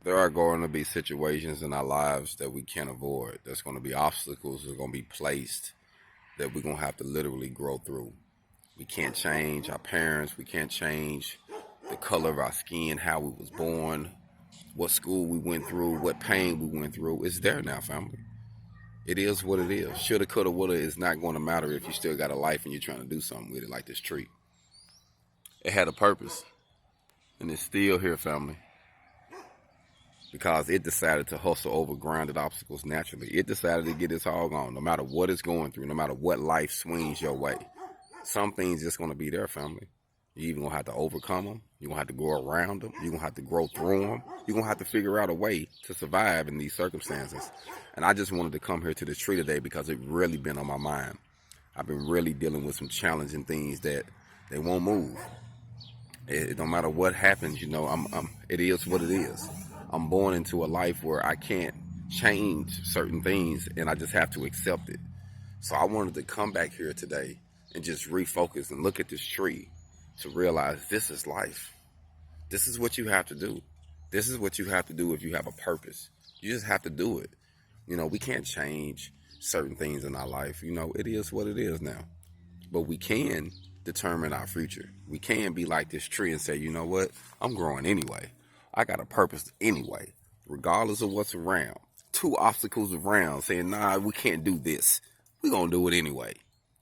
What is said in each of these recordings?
There are going to be situations in our lives that we can't avoid. There's going to be obstacles that are going to be placed that we're going to have to literally grow through. We can't change our parents. We can't change the color of our skin, how we was born, what school we went through, what pain we went through. It's there now, family. It is what it is. Shoulda, coulda, woulda is not going to matter if you still got a life and you're trying to do something with it, like this tree. It had a purpose, and it's still here, family, because it decided to hustle over grounded obstacles naturally. It decided to get its hog on, no matter what it's going through, no matter what life swings your way. Some things just going to be there, family. You're even going to have to overcome them. You're going to have to go around them. You're going to have to grow through them. You're going to have to figure out a way to survive in these circumstances. And I just wanted to come here to the tree today because it really been on my mind. I've been really dealing with some challenging things that they won't move. It don't matter what happens, you know, it is what it is. I'm born into a life where I can't change certain things and I just have to accept it. So I wanted to come back here today and just refocus and look at this tree to realize this is life. This is what you have to do. This is what you have to do if you have a purpose. You just have to do it. You know, we can't change certain things in our life. You know, it is what it is now. But we can determine our future. We can be like this tree and say, you know what? I'm growing anyway. I got a purpose anyway, regardless of what's around. Two obstacles around saying, nah, we can't do this. We're going to do it anyway.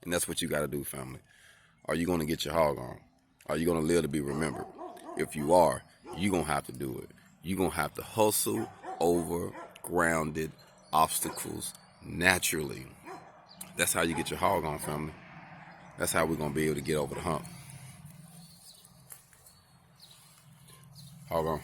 And that's what you got to do, family. Are you going to get your hog on? Are you going to live to be remembered? If you are, you're going to have to do it. You're going to have to hustle over grounded obstacles naturally. That's how you get your hog on, family. That's how we're going to be able to get over the hump. Hog on.